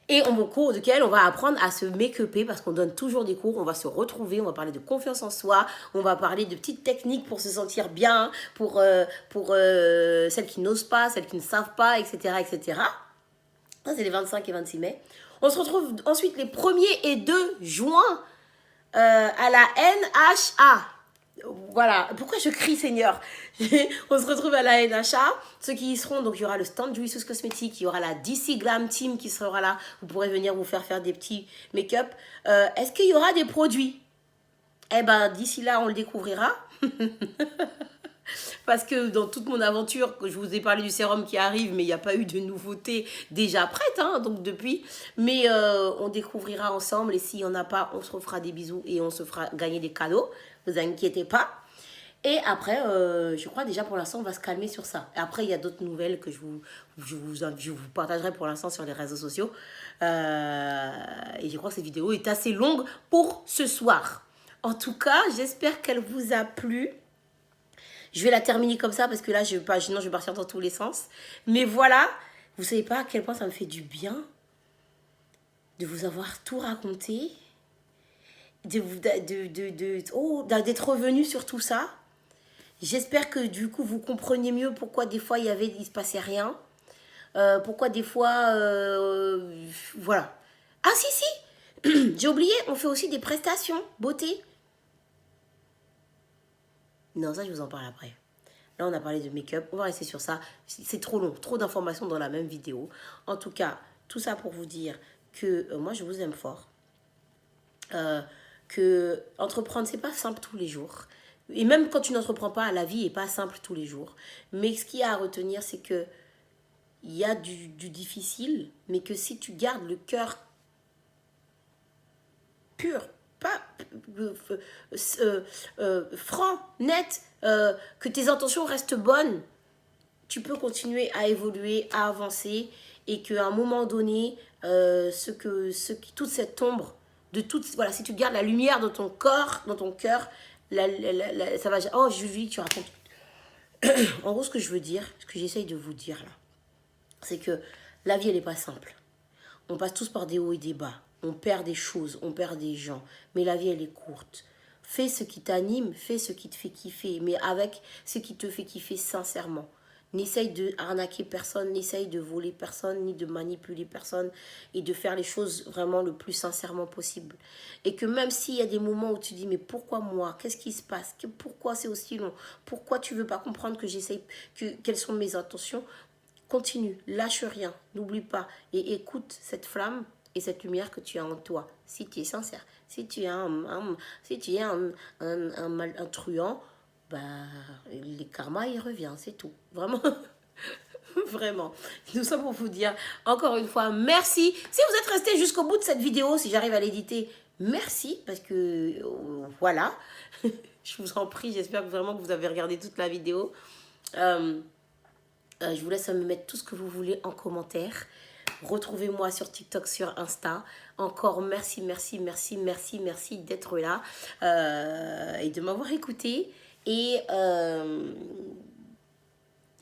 Et au cours duquel on va apprendre à se make-upper parce qu'on donne toujours des cours. On va se retrouver, on va parler de confiance en soi, on va parler de petites techniques pour se sentir bien, pour celles qui n'osent pas, celles qui ne savent pas, etc. etc. Ça, c'est les 25 et 26 mai. On se retrouve ensuite les 1er et 2 juin à la NHA. Voilà, pourquoi je crie Seigneur? On se retrouve à la NHA. Ceux qui y seront, donc il y aura le stand Delicious Cosmetics, il y aura la DC Glam Team qui sera là. Vous pourrez venir vous faire des petits make-up. Est-ce qu'il y aura des produits? Eh ben, d'ici là, on le découvrira. Parce que dans toute mon aventure, que je vous ai parlé du sérum qui arrive, mais il n'y a pas eu de nouveauté déjà prête, hein, donc depuis. Mais on découvrira ensemble et s'il n'y en a pas, on se refera des bisous et on se fera gagner des cadeaux. Ne vous inquiétez pas. Et après, je crois déjà pour l'instant, on va se calmer sur ça. Et après, il y a d'autres nouvelles que je vous partagerai pour l'instant sur les réseaux sociaux. Et je crois que cette vidéo est assez longue pour ce soir. En tout cas, j'espère qu'elle vous a plu. Je vais la terminer comme ça parce que là, sinon je vais partir dans tous les sens. Mais voilà, vous savez pas à quel point ça me fait du bien de vous avoir tout raconté, d'être revenu sur tout ça. J'espère que du coup, vous compreniez mieux pourquoi des fois, il se passait rien. Pourquoi des fois, voilà. Ah si, j'ai oublié, on fait aussi des prestations beauté. Non, ça, je vous en parle après. Là, on a parlé de make-up. On va rester sur ça. C'est trop long. Trop d'informations dans la même vidéo. En tout cas, tout ça pour vous dire que moi, je vous aime fort. Que entreprendre, c'est pas simple tous les jours. Et même quand tu n'entreprends pas, la vie n'est pas simple tous les jours. Mais ce qu'il y a à retenir, c'est que il y a du difficile, mais que si tu gardes le cœur pur, pas franc, net, que tes intentions restent bonnes, tu peux continuer à évoluer, à avancer et qu'à un moment donné, toute cette ombre, voilà, si tu gardes la lumière dans ton corps, dans ton cœur, ça va. Oh, Julie, tu racontes. En gros, ce que je veux dire, ce que j'essaye de vous dire là, c'est que la vie, elle n'est pas simple. On passe tous par des hauts et des bas. On perd des choses, on perd des gens. Mais la vie, elle est courte. Fais ce qui t'anime, fais ce qui te fait kiffer. Mais avec ce qui te fait kiffer sincèrement. N'essaye de arnaquer personne, n'essaye de voler personne, ni de manipuler personne. Et de faire les choses vraiment le plus sincèrement possible. Et que même s'il y a des moments où tu dis, mais pourquoi moi? Qu'est-ce qui se passe? Pourquoi c'est aussi long? Pourquoi tu ne veux pas comprendre que j'essaye, quelles sont mes intentions? Continue, lâche rien, n'oublie pas. Et écoute cette flamme et cette lumière que tu as en toi, si tu es sincère. Si tu es un truand, bah, les karma, il revient, c'est tout. Vraiment, vraiment. Nous sommes pour vous dire, encore une fois, merci. Si vous êtes resté jusqu'au bout de cette vidéo, si j'arrive à l'éditer, merci, parce que, voilà. Je vous en prie, j'espère vraiment que vous avez regardé toute la vidéo. Je vous laisse me mettre tout ce que vous voulez en commentaire. Retrouvez-moi sur TikTok, sur Insta. Encore merci, merci, merci, merci, merci d'être là et de m'avoir écouté. Et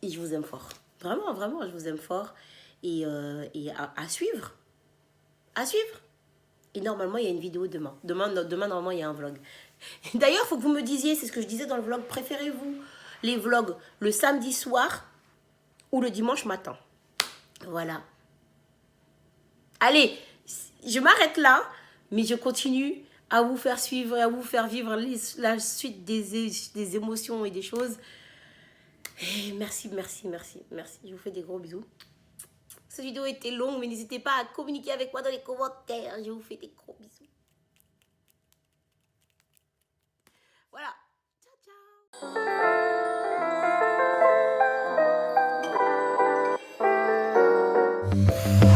je vous aime fort. Vraiment, vraiment, je vous aime fort. Et à suivre. À suivre. Et normalement, il y a une vidéo demain. Demain normalement, il y a un vlog. D'ailleurs, il faut que vous me disiez, c'est ce que je disais dans le vlog, préférez-vous les vlogs le samedi soir ou le dimanche matin? Voilà. Allez, je m'arrête là. Mais je continue à vous faire suivre et à vous faire vivre la suite des émotions et des choses. Et merci, merci, merci, merci. Je vous fais des gros bisous. Cette vidéo était longue, mais n'hésitez pas à communiquer avec moi dans les commentaires. Je vous fais des gros bisous. Voilà. Ciao, ciao.